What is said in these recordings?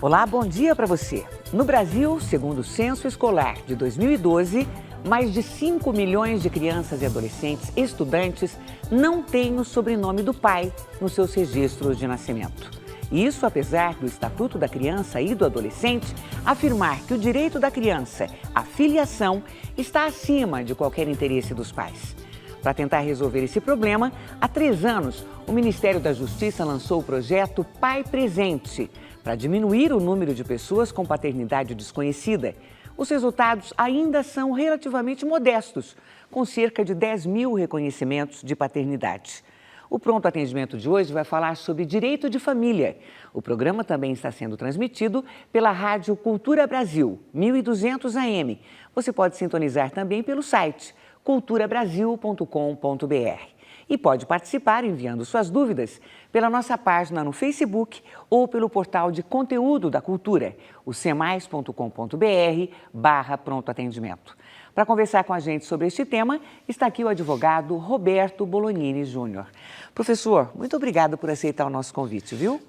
Olá, bom dia para você. No Brasil, segundo o Censo Escolar de 2012, mais de 5 milhões de crianças e adolescentes estudantes não têm o sobrenome do pai nos seus registros de nascimento. Isso apesar do Estatuto da Criança e do Adolescente afirmar que o direito da criança à filiação está acima de qualquer interesse dos pais. Para tentar resolver esse problema, há 3 anos, o Ministério da Justiça lançou o projeto Pai Presente, para diminuir o número de pessoas com paternidade desconhecida. Os resultados ainda são relativamente modestos, com cerca de 10 mil reconhecimentos de paternidade. O Pronto Atendimento de hoje vai falar sobre direito de família. O programa também está sendo transmitido pela Rádio Cultura Brasil, 1200 AM. Você pode sintonizar também pelo site culturabrasil.com.br. E pode participar enviando suas dúvidas pela nossa página no Facebook ou pelo portal de conteúdo da cultura, o cemais.com.br/Pronto Atendimento. Para conversar com a gente sobre este tema, está aqui o advogado Roberto Bolognini Júnior. Professor, muito obrigado por aceitar o nosso convite, viu?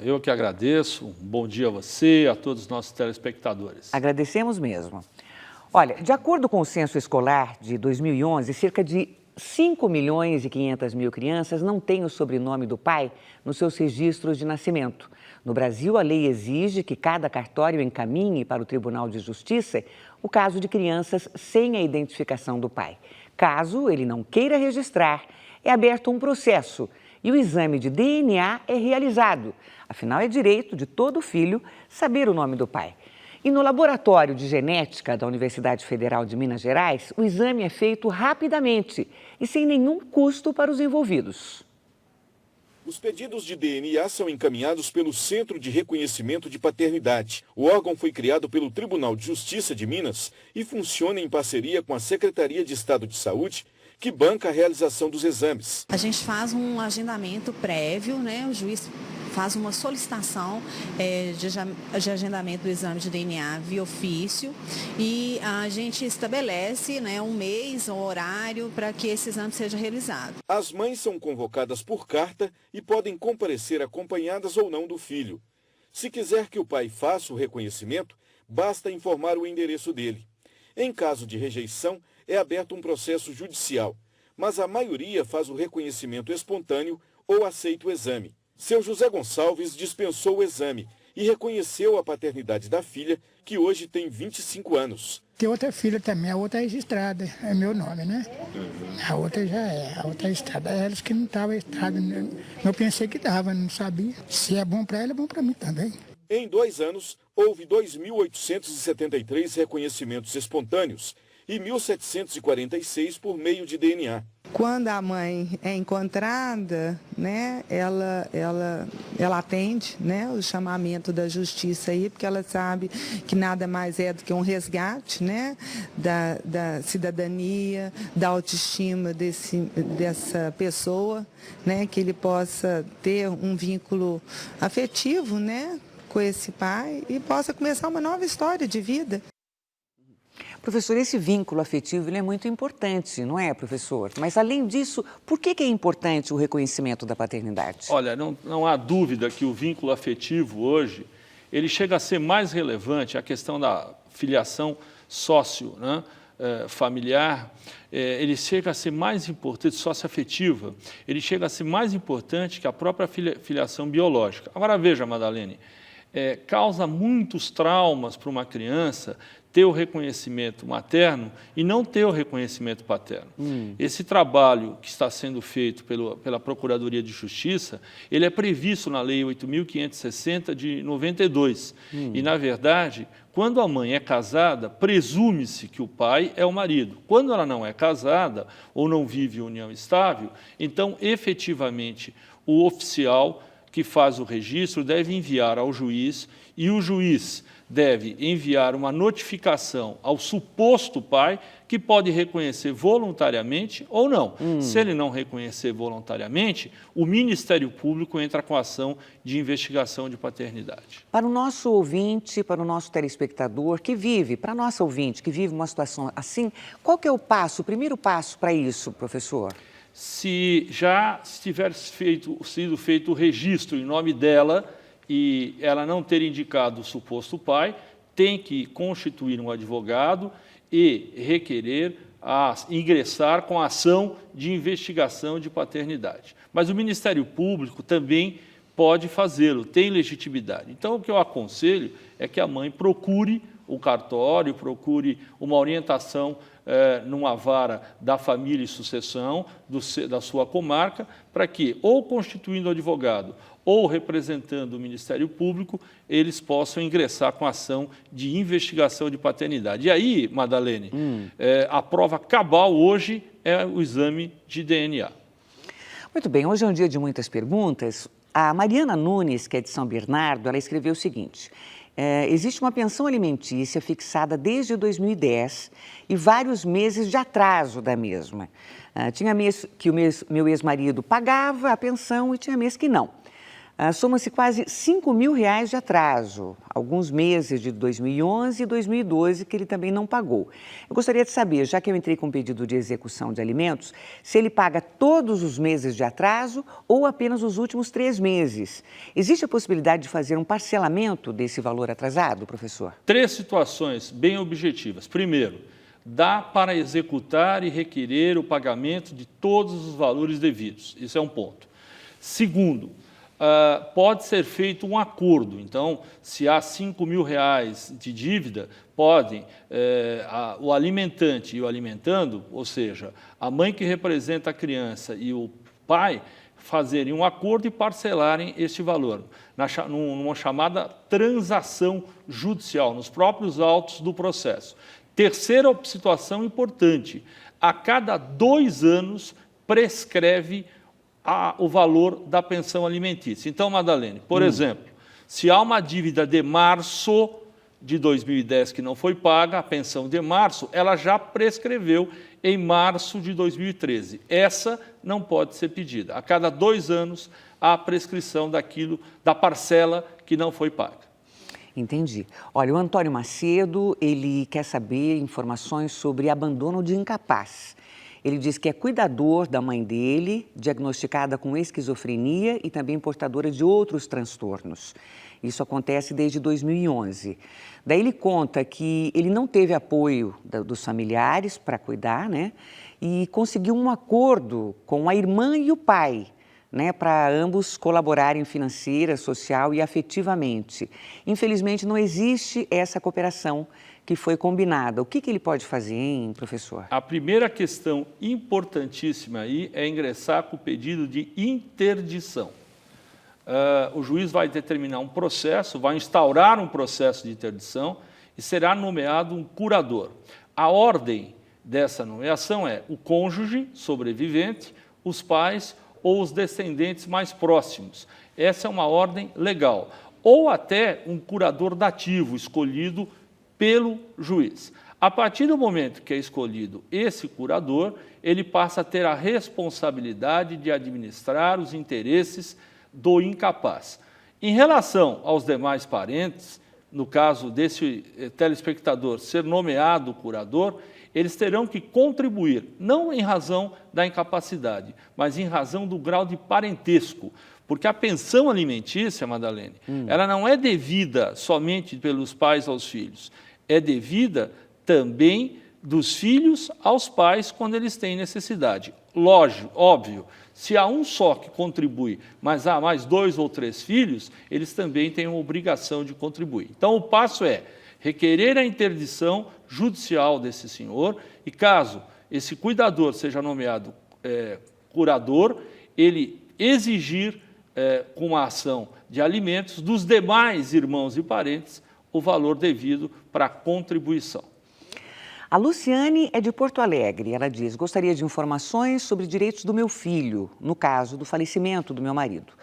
Eu que agradeço. Um bom dia a você e a todos os nossos telespectadores. Agradecemos mesmo. Olha, de acordo com o Censo Escolar de 2011, cerca de 5 milhões e 500 mil crianças não têm o sobrenome do pai nos seus registros de nascimento. No Brasil, a lei exige que cada cartório encaminhe para o Tribunal de Justiça o caso de crianças sem a identificação do pai. Caso ele não queira registrar, é aberto um processo e o exame de DNA é realizado. Afinal, é direito de todo filho saber o nome do pai. E no Laboratório de Genética da Universidade Federal de Minas Gerais, o exame é feito rapidamente e sem nenhum custo para os envolvidos. Os pedidos de DNA são encaminhados pelo Centro de Reconhecimento de Paternidade. O órgão foi criado pelo Tribunal de Justiça de Minas e funciona em parceria com a Secretaria de Estado de Saúde, que banca a realização dos exames. A gente faz um agendamento prévio, né? O juiz faz uma solicitação de agendamento do exame de DNA via ofício e a gente estabelece, né, um mês, um horário para que esse exame seja realizado. As mães são convocadas por carta e podem comparecer acompanhadas ou não do filho. Se quiser que o pai faça o reconhecimento, basta informar o endereço dele. Em caso de rejeição, é aberto um processo judicial, mas a maioria faz o reconhecimento espontâneo ou aceita o exame. Seu José Gonçalves dispensou o exame e reconheceu a paternidade da filha, que hoje tem 25 anos. Tem outra filha também, a outra é registrada, é meu nome, né? A outra já é, a outra é registrada. Elas que não estavam registradas, eu pensei que dava, não sabia. Se é bom para ela, é bom para mim também. Em 2 anos, houve 2.873 reconhecimentos espontâneos e 1.746 por meio de DNA. Quando a mãe é encontrada, né, ela atende, né, o chamamento da justiça aí, porque ela sabe que nada mais é do que um resgate, né, da cidadania, da autoestima dessa pessoa, né, que ele possa ter um vínculo afetivo, né, com esse pai e possa começar uma nova história de vida. Professor, esse vínculo afetivo ele é muito importante, não é, professor? Mas, além disso, por que é importante o reconhecimento da paternidade? Olha, não há dúvida que o vínculo afetivo hoje, ele chega a ser mais relevante, a questão da filiação sócio, né, familiar, ele chega a ser mais importante, socioafetiva, ele chega a ser mais importante que a própria filiação biológica. Agora, veja, Madalene, causa muitos traumas para uma criança ter o reconhecimento materno e não ter o reconhecimento paterno. Esse trabalho que está sendo feito pela Procuradoria de Justiça, ele é previsto na Lei 8.560 de 92. E, na verdade, quando a mãe é casada, presume-se que o pai é o marido. Quando ela não é casada ou não vive união estável, então, efetivamente, o oficial que faz o registro deve enviar ao juiz e o juiz deve enviar uma notificação ao suposto pai que pode reconhecer voluntariamente ou não. Se ele não reconhecer voluntariamente, o Ministério Público entra com a ação de investigação de paternidade. Para o nosso ouvinte, para o nosso telespectador que vive, para a nossa ouvinte que vive uma situação assim, qual que é o primeiro passo para isso, professor? Se já tiver sido feito o registro em nome dela e ela não ter indicado o suposto pai, tem que constituir um advogado e requerer ingressar com a ação de investigação de paternidade. Mas o Ministério Público também pode fazê-lo, tem legitimidade. Então, o que eu aconselho é que a mãe procure o cartório, procure uma orientação numa vara da família e sucessão da sua comarca, para que, ou constituindo advogado, ou representando o Ministério Público, eles possam ingressar com ação de investigação de paternidade. E aí, Madalene, a prova cabal hoje é o exame de DNA. Muito bem, hoje é um dia de muitas perguntas. A Mariana Nunes, que é de São Bernardo, ela escreveu o seguinte: existe uma pensão alimentícia fixada desde 2010 e vários meses de atraso da mesma. Tinha mês que meu ex-marido pagava a pensão e tinha mês que não. Soma-se quase R$5 mil de atraso, alguns meses de 2011 e 2012 que ele também não pagou. Eu gostaria de saber, já que eu entrei com um pedido de execução de alimentos, se ele paga todos os meses de atraso ou apenas os últimos 3 meses. Existe a possibilidade de fazer um parcelamento desse valor atrasado, professor? 3 situações bem objetivas. Primeiro, dá para executar e requerer o pagamento de todos os valores devidos. Isso é um ponto. Segundo, pode ser feito um acordo. Então, se há R$5 mil de dívida, podem o alimentante e o alimentando, ou seja, a mãe que representa a criança e o pai, fazerem um acordo e parcelarem este valor, numa chamada transação judicial, nos próprios autos do processo. Terceira situação importante: a cada 2 anos prescreve o valor da pensão alimentícia. Então, Madalene, por exemplo, se há uma dívida de março de 2010 que não foi paga, a pensão de março, ela já prescreveu em março de 2013. Essa não pode ser pedida. A cada 2 anos, há a prescrição da parcela que não foi paga. Entendi. Olha, o Antônio Macedo, ele quer saber informações sobre abandono de incapaz. Ele diz que é cuidador da mãe dele, diagnosticada com esquizofrenia e também portadora de outros transtornos. Isso acontece desde 2011. Daí ele conta que ele não teve apoio dos familiares para cuidar, né? E conseguiu um acordo com a irmã e o pai, né, para ambos colaborarem financeira, social e afetivamente. Infelizmente, não existe essa cooperação que foi combinada. O que ele pode fazer, hein, professor? A primeira questão importantíssima aí é ingressar com o pedido de interdição. O juiz vai determinar um processo, vai instaurar um processo de interdição e será nomeado um curador. A ordem dessa nomeação é o cônjuge sobrevivente, os pais ou os descendentes mais próximos. Essa é uma ordem legal. Ou até um curador dativo, escolhido pelo juiz. A partir do momento que é escolhido esse curador, ele passa a ter a responsabilidade de administrar os interesses do incapaz. Em relação aos demais parentes, no caso desse telespectador ser nomeado curador, eles terão que contribuir, não em razão da incapacidade, mas em razão do grau de parentesco. Porque a pensão alimentícia, Madalene, ela não é devida somente pelos pais aos filhos, é devida também dos filhos aos pais quando eles têm necessidade. Lógico, óbvio, se há um só que contribui, mas há mais 2 ou 3 filhos, eles também têm uma obrigação de contribuir. Então, o passo é requerer a interdição judicial desse senhor e, caso esse cuidador seja nomeado curador, ele exigir, com uma ação de alimentos, dos demais irmãos e parentes, o valor devido para a contribuição. A Luciane é de Porto Alegre. Ela diz: gostaria de informações sobre direitos do meu filho, no caso do falecimento do meu marido.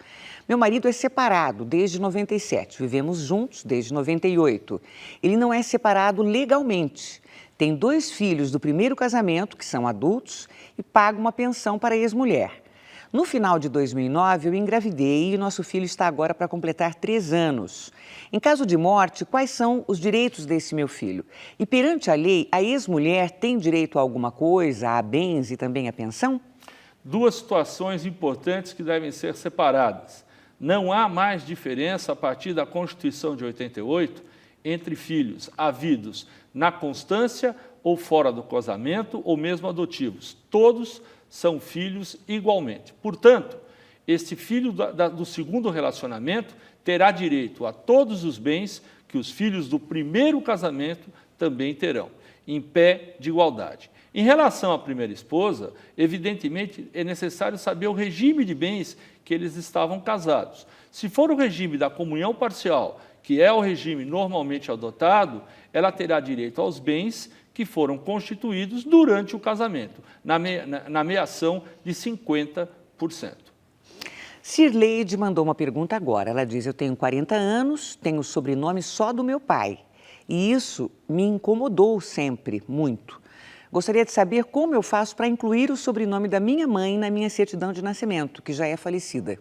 Meu marido é separado desde 97, vivemos juntos desde 98. Ele não é separado legalmente. Tem 2 filhos do primeiro casamento, que são adultos, e paga uma pensão para a ex-mulher. No final de 2009, eu engravidei e nosso filho está agora para completar 3 anos. Em caso de morte, quais são os direitos desse meu filho? E perante a lei, a ex-mulher tem direito a alguma coisa, a bens e também a pensão? 2 situações importantes que devem ser separadas. Não há mais diferença a partir da Constituição de 88 entre filhos havidos na constância ou fora do casamento ou mesmo adotivos. Todos são filhos igualmente. Portanto, este filho do segundo relacionamento terá direito a todos os bens que os filhos do primeiro casamento também terão, em pé de igualdade. Em relação à primeira esposa, evidentemente é necessário saber o regime de bens que eles estavam casados. Se for o regime da comunhão parcial, que é o regime normalmente adotado, ela terá direito aos bens que foram constituídos durante o casamento, na meação de 50%. Cirleide mandou uma pergunta agora. Ela diz: eu tenho 40 anos, tenho o sobrenome só do meu pai. E isso me incomodou sempre, muito. Gostaria de saber como eu faço para incluir o sobrenome da minha mãe na minha certidão de nascimento, que já é falecida.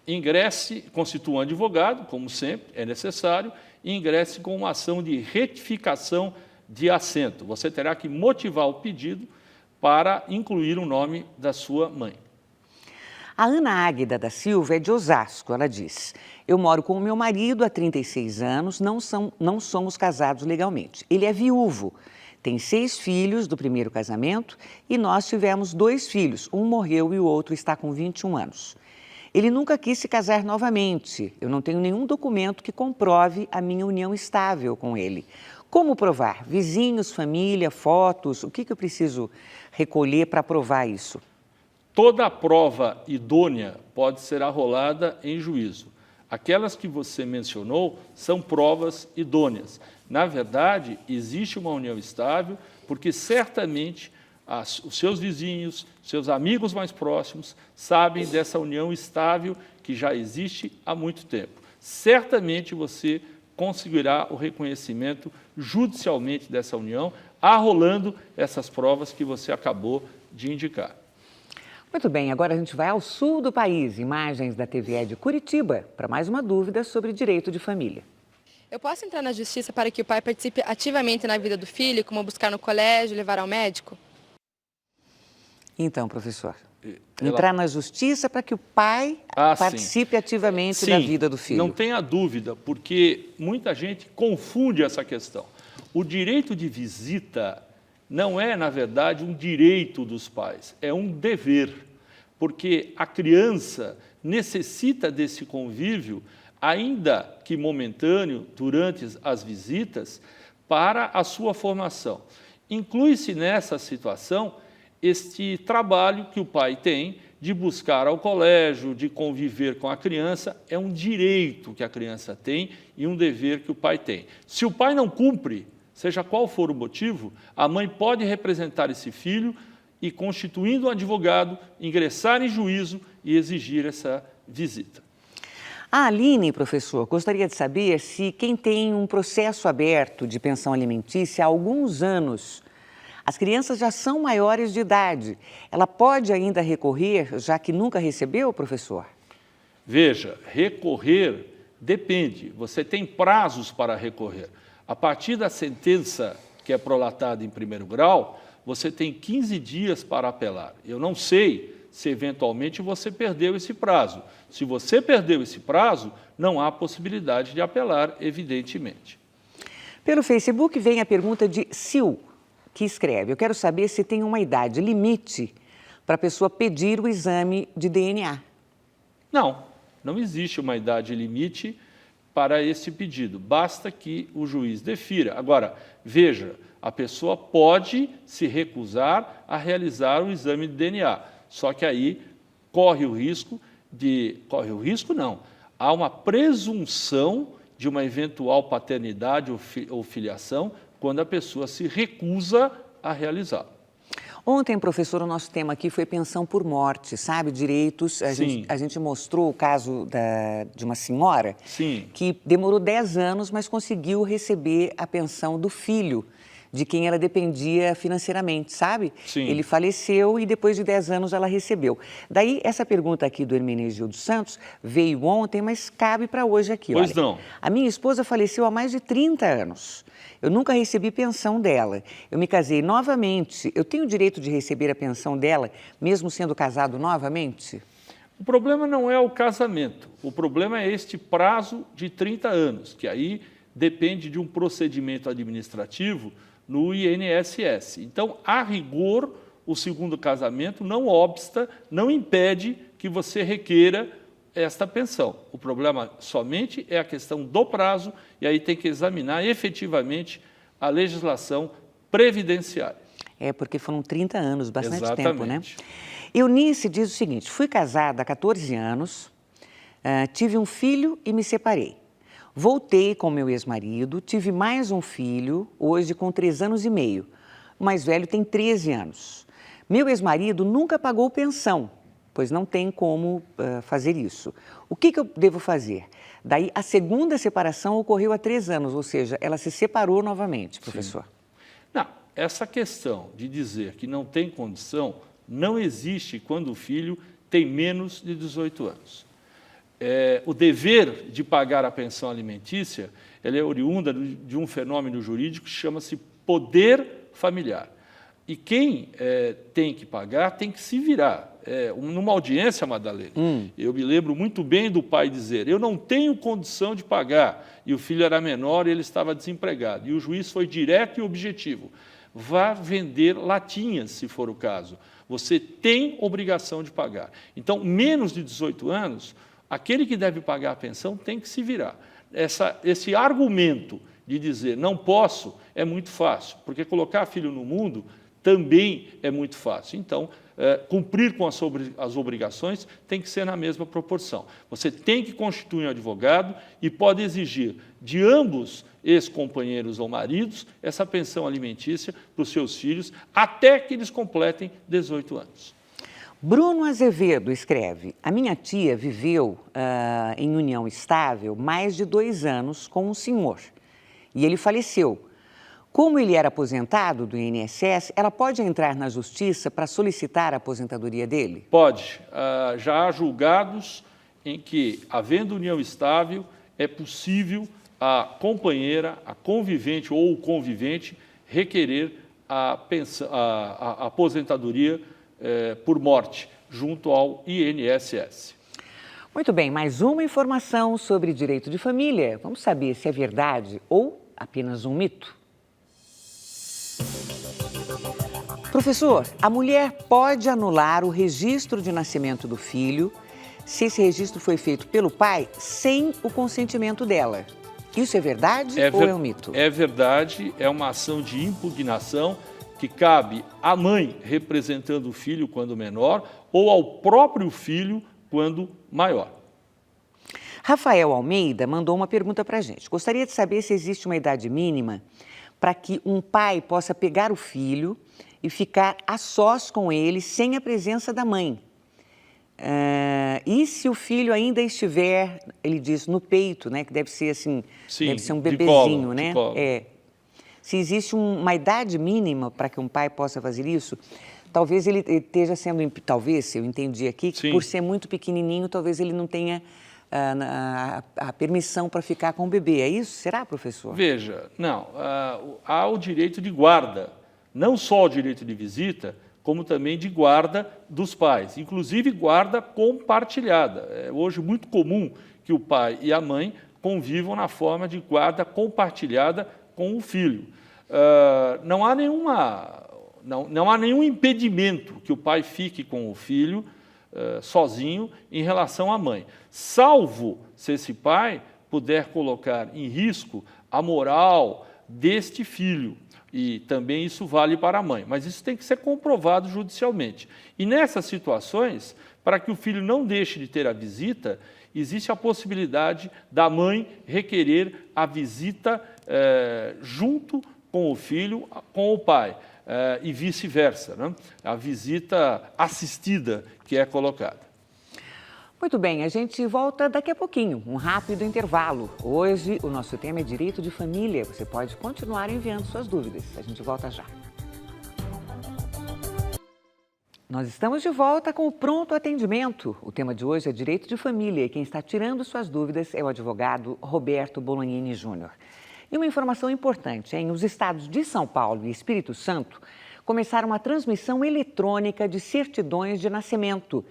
Ingresse, constitua um advogado, como sempre, é necessário, e ingresse com uma ação de retificação de assento. Você terá que motivar o pedido para incluir o nome da sua mãe. A Ana Águida da Silva é de Osasco. Ela diz: eu moro com o meu marido há 36 anos, não somos casados legalmente. Ele é viúvo, tem 6 filhos do primeiro casamento e nós tivemos 2 filhos. Um morreu e o outro está com 21 anos. Ele nunca quis se casar novamente. Eu não tenho nenhum documento que comprove a minha união estável com ele. Como provar? Vizinhos, família, fotos? O que eu preciso recolher para provar isso? Toda prova idônea pode ser arrolada em juízo. Aquelas que você mencionou são provas idôneas. Na verdade, existe uma união estável porque certamente os seus vizinhos, seus amigos mais próximos sabem dessa união estável que já existe há muito tempo. Certamente você conseguirá o reconhecimento judicialmente dessa união, arrolando essas provas que você acabou de indicar. Muito bem, agora a gente vai ao sul do país, imagens da TVE de Curitiba, para mais uma dúvida sobre direito de família. Eu posso entrar na justiça para que o pai participe ativamente na vida do filho, como buscar no colégio, levar ao médico? Então, professor, entrar na justiça para que o pai participe ativamente da vida do filho. Não tenha dúvida, porque muita gente confunde essa questão. O direito de visita não é, na verdade, um direito dos pais, é um dever, porque a criança necessita desse convívio, ainda que momentâneo, durante as visitas, para a sua formação. Inclui-se nessa situação este trabalho que o pai tem de buscar ao colégio, de conviver com a criança, é um direito que a criança tem e um dever que o pai tem. Se o pai não cumpre, seja qual for o motivo, a mãe pode representar esse filho e, constituindo um advogado, ingressar em juízo e exigir essa visita. A Aline, professor, gostaria de saber se quem tem um processo aberto de pensão alimentícia há alguns anos, as crianças já são maiores de idade, ela pode ainda recorrer, já que nunca recebeu, professor? Veja, recorrer depende, você tem prazos para recorrer. A partir da sentença que é prolatada em primeiro grau, você tem 15 dias para apelar. Eu não sei se eventualmente você perdeu esse prazo. Se você perdeu esse prazo, não há possibilidade de apelar, evidentemente. Pelo Facebook vem a pergunta de Sil, que escreve: eu quero saber se tem uma idade limite para a pessoa pedir o exame de DNA. Não existe uma idade limite para esse pedido, basta que o juiz defira. Agora, veja, a pessoa pode se recusar a realizar o exame de DNA, só que aí há uma presunção de uma eventual paternidade ou filiação quando a pessoa se recusa a realizá-lo. Ontem, professor, o nosso tema aqui foi pensão por morte, sabe? Direitos. A gente mostrou o caso de uma senhora que demorou 10 anos, mas conseguiu receber a pensão do filho, de quem ela dependia financeiramente, sabe? Ele faleceu e depois de 10 anos ela recebeu. Daí, essa pergunta aqui do Hermenegildo Santos veio ontem, mas cabe para hoje aqui. Pois não. A minha esposa faleceu há mais de 30 anos. Eu nunca recebi pensão dela. Eu me casei novamente. Eu tenho o direito de receber a pensão dela, mesmo sendo casado novamente? O problema não é o casamento, o problema é este prazo de 30 anos, que aí depende de um procedimento administrativo no INSS. Então, a rigor, o segundo casamento não obsta, não impede que você requeira esta pensão. O problema somente é a questão do prazo, e aí tem que examinar efetivamente a legislação previdenciária. É, porque foram 30 anos, bastante Exatamente. tempo, né? Eunice diz o seguinte: fui casada há 14 anos, tive um filho e me separei. Voltei com meu ex-marido, tive mais um filho, hoje com 3 anos e meio. O mais velho tem 13 anos. Meu ex-marido nunca pagou pensão, pois não tem como fazer isso. O que eu devo fazer? Daí, a segunda separação ocorreu há 3 anos, ou seja, ela se separou novamente, professor. Sim. Não, essa questão de dizer que não tem condição não existe quando o filho tem menos de 18 anos. O dever de pagar a pensão alimentícia, ela é oriunda de um fenômeno jurídico que chama-se poder familiar. E quem tem que pagar tem que se virar. Numa audiência, Madalena, eu me lembro muito bem do pai dizer: eu não tenho condição de pagar, e o filho era menor e ele estava desempregado. E o juiz foi direto e objetivo: vá vender latinhas, se for o caso. Você tem obrigação de pagar. Então, menos de 18 anos, aquele que deve pagar a pensão tem que se virar. Esse argumento de dizer não posso é muito fácil, porque colocar filho no mundo também é muito fácil. Então, cumprir com as obrigações tem que ser na mesma proporção. Você tem que constituir um advogado e pode exigir de ambos ex-companheiros ou maridos essa pensão alimentícia para os seus filhos até que eles completem 18 anos. Bruno Azevedo escreve: a minha tia viveu em união estável mais de 2 anos com um senhor e ele faleceu. Como ele era aposentado do INSS, ela pode entrar na justiça para solicitar a aposentadoria dele? Pode. Já há julgados em que, havendo união estável, é possível a companheira, a convivente ou o convivente requerer a aposentadoria por morte junto ao INSS. Muito bem, mais uma informação sobre direito de família. Vamos saber se é verdade ou apenas um mito. Professor, a mulher pode anular o registro de nascimento do filho se esse registro foi feito pelo pai sem o consentimento dela. Isso é verdade ou é um mito? É verdade, é uma ação de impugnação que cabe à mãe representando o filho quando menor ou ao próprio filho quando maior. Rafael Almeida mandou uma pergunta para a gente. Gostaria de saber se existe uma idade mínima para que um pai possa pegar o filho e ficar a sós com ele sem a presença da mãe. E se o filho ainda estiver, ele diz, no peito, né? Que deve ser assim, sim, deve ser um bebezinho, colo, né? colo. Se existe uma idade mínima para que um pai possa fazer isso, talvez ele esteja sendo, talvez, eu entendi aqui, que por ser muito pequenininho, talvez ele não tenha a permissão para ficar com o bebê. É isso? Será, professor? Veja, não. Há o direito de guarda, não só o direito de visita, como também de guarda dos pais, inclusive guarda compartilhada. É hoje muito comum que o pai e a mãe convivam na forma de guarda compartilhada com o filho. Não há nenhum impedimento que o pai fique com o filho sozinho em relação à mãe, salvo se esse pai puder colocar em risco a moral deste filho. E também isso vale para a mãe, mas isso tem que ser comprovado judicialmente. E nessas situações, para que o filho não deixe de ter a visita, existe a possibilidade da mãe requerer a visita junto com o filho, com o pai, e vice-versa, né? A visita assistida que é colocada. Muito bem, a gente volta daqui a pouquinho, um rápido intervalo. Hoje o nosso tema é direito de família. Você pode continuar enviando suas dúvidas. A gente volta já. Nós estamos de volta com o Pronto Atendimento. O tema de hoje é direito de família e quem está tirando suas dúvidas é o advogado Roberto Bolognini Júnior. E uma informação importante, os estados de São Paulo e Espírito Santo começaram a transmissão eletrônica de certidões de nascimento.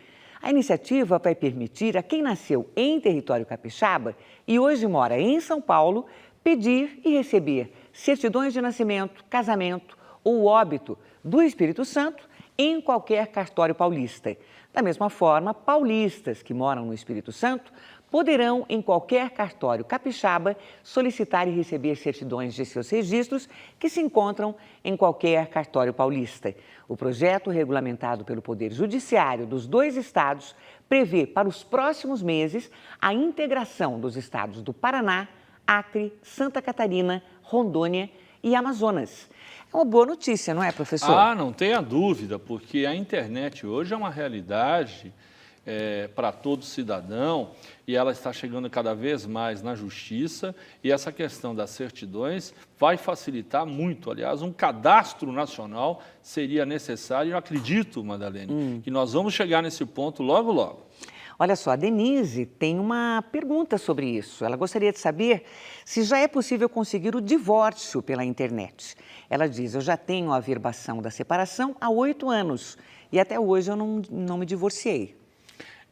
A iniciativa vai permitir a quem nasceu em território capixaba e hoje mora em São Paulo pedir e receber certidões de nascimento, casamento ou óbito do Espírito Santo em qualquer cartório paulista. Da mesma forma, paulistas que moram no Espírito Santo poderão, em qualquer cartório capixaba, solicitar e receber certidões de seus registros que se encontram em qualquer cartório paulista. O projeto, regulamentado pelo Poder Judiciário dos 2 estados, prevê para os próximos meses a integração dos estados do Paraná, Acre, Santa Catarina, Rondônia e Amazonas. É uma boa notícia, não é, professor? Ah, não tenha dúvida, porque a internet hoje é uma realidade para todo cidadão e ela está chegando cada vez mais na justiça e essa questão das certidões vai facilitar muito. Aliás, um cadastro nacional seria necessário. Eu acredito, Madalene, que nós vamos chegar nesse ponto logo, logo. Olha só, a Denise tem uma pergunta sobre isso. Ela gostaria de saber se já é possível conseguir o divórcio pela internet. Ela diz, eu já tenho a averbação da separação há 8 anos e até hoje eu não me divorciei.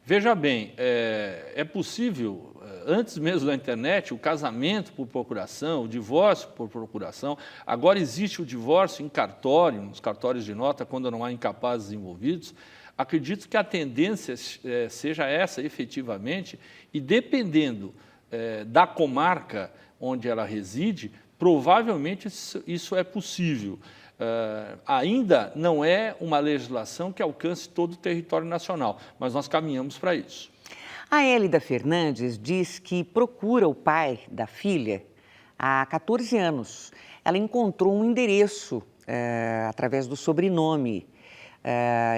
Veja bem, é possível, antes mesmo da internet, o casamento por procuração, o divórcio por procuração. Agora existe o divórcio em cartório, nos cartórios de nota, quando não há incapazes envolvidos. Acredito que a tendência seja essa, efetivamente, e dependendo da comarca onde ela reside, provavelmente isso é possível. Ainda não é uma legislação que alcance todo o território nacional, mas nós caminhamos para isso. A Hélida Fernandes diz que procura o pai da filha há 14 anos. Ela encontrou um endereço através do sobrenome.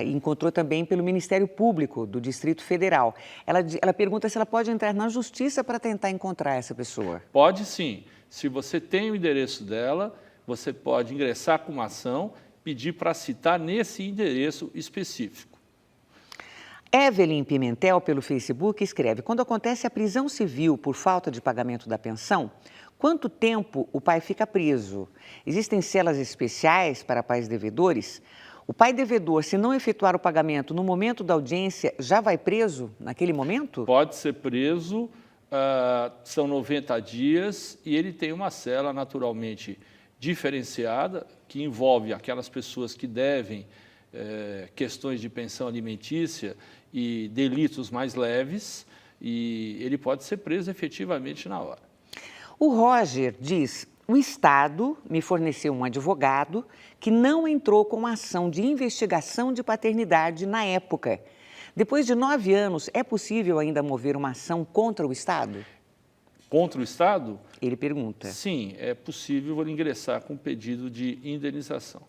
Encontrou também pelo Ministério Público do Distrito Federal. Ela pergunta se ela pode entrar na justiça para tentar encontrar essa pessoa. Pode sim. Se você tem o endereço dela, você pode ingressar com uma ação, pedir para citar nesse endereço específico. Evelyn Pimentel, pelo Facebook, escreve, quando acontece a prisão civil por falta de pagamento da pensão, quanto tempo o pai fica preso? Existem celas especiais para pais devedores? O pai devedor, se não efetuar o pagamento no momento da audiência, já vai preso naquele momento? Pode ser preso, são 90 dias e ele tem uma cela naturalmente diferenciada, que envolve aquelas pessoas que devem questões de pensão alimentícia e delitos mais leves, e ele pode ser preso efetivamente na hora. O Roger diz, o Estado me forneceu um advogado que não entrou com uma ação de investigação de paternidade na época. Depois de 9 anos, é possível ainda mover uma ação contra o Estado? Contra o Estado? Ele pergunta. Sim, é possível ingressar com pedido de indenização.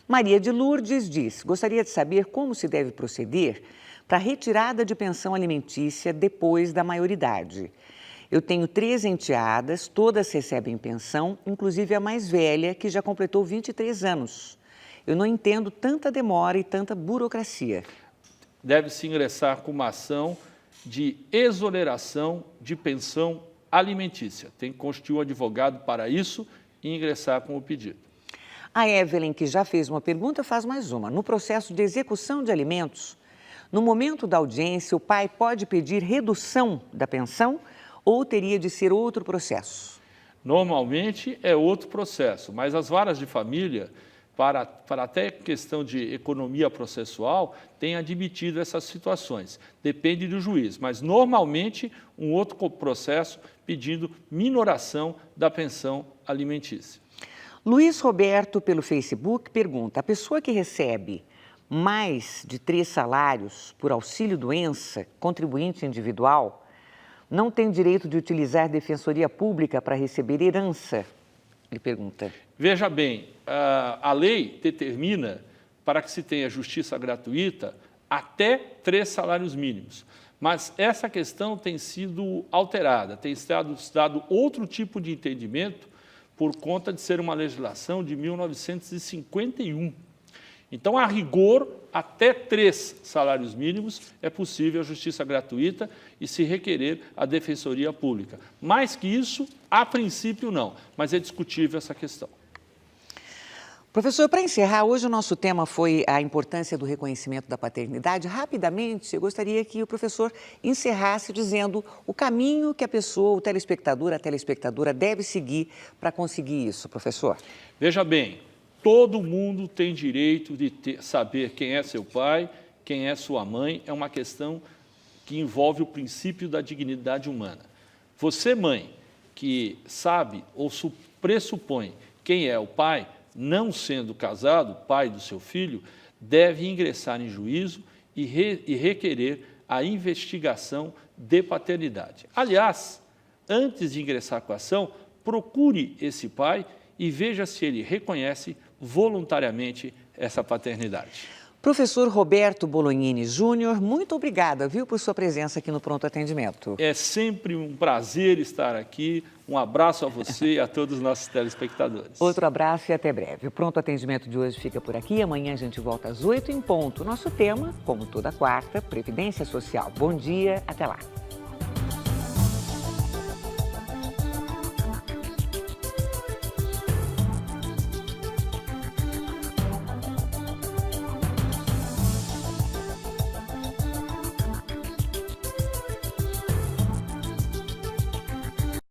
Maria de Lourdes diz, gostaria de saber como se deve proceder para a retirada de pensão alimentícia depois da maioridade. Eu tenho 3 enteadas, todas recebem pensão, inclusive a mais velha, que já completou 23 anos. Eu não entendo tanta demora e tanta burocracia. Deve-se ingressar com uma ação de exoneração de pensão alimentícia. Tem que constituir um advogado para isso e ingressar com o pedido. A Evelyn, que já fez uma pergunta, faz mais uma. No processo de execução de alimentos, no momento da audiência, o pai pode pedir redução da pensão ou teria de ser outro processo? Normalmente é outro processo, mas as varas de família, para até questão de economia processual, têm admitido essas situações. Depende do juiz, mas normalmente um outro processo pedindo minoração da pensão alimentícia. Luiz Roberto, pelo Facebook, pergunta, a pessoa que recebe mais de 3 salários por auxílio-doença, contribuinte individual, não tem direito de utilizar defensoria pública para receber herança? Ele pergunta. Veja bem, a lei determina para que se tenha justiça gratuita até 3 salários mínimos. Mas essa questão tem sido alterada, tem sido dado outro tipo de entendimento por conta de ser uma legislação de 1951. Então, a rigor, até 3 salários mínimos é possível a justiça gratuita e se requerer a defensoria pública. Mais que isso, a princípio não, mas é discutível essa questão. Professor, para encerrar, hoje o nosso tema foi a importância do reconhecimento da paternidade. Rapidamente, eu gostaria que o professor encerrasse dizendo o caminho que a pessoa, o telespectador, a telespectadora deve seguir para conseguir isso, professor. Veja bem, todo mundo tem direito de saber quem é seu pai, quem é sua mãe. É uma questão que envolve o princípio da dignidade humana. Você, mãe, que sabe ou pressupõe quem é o pai, não sendo casado, pai do seu filho, deve ingressar em juízo e requerer a investigação de paternidade. Aliás, antes de ingressar com a ação, procure esse pai e veja se ele reconhece voluntariamente essa paternidade. Professor Roberto Bolognini Júnior, muito obrigada, viu, por sua presença aqui no Pronto Atendimento. É sempre um prazer estar aqui. Um abraço a você e a todos os nossos telespectadores. Outro abraço e até breve. O Pronto Atendimento de hoje fica por aqui. Amanhã a gente volta às 8h em ponto. Nosso tema, como toda quarta, Previdência Social. Bom dia, até lá.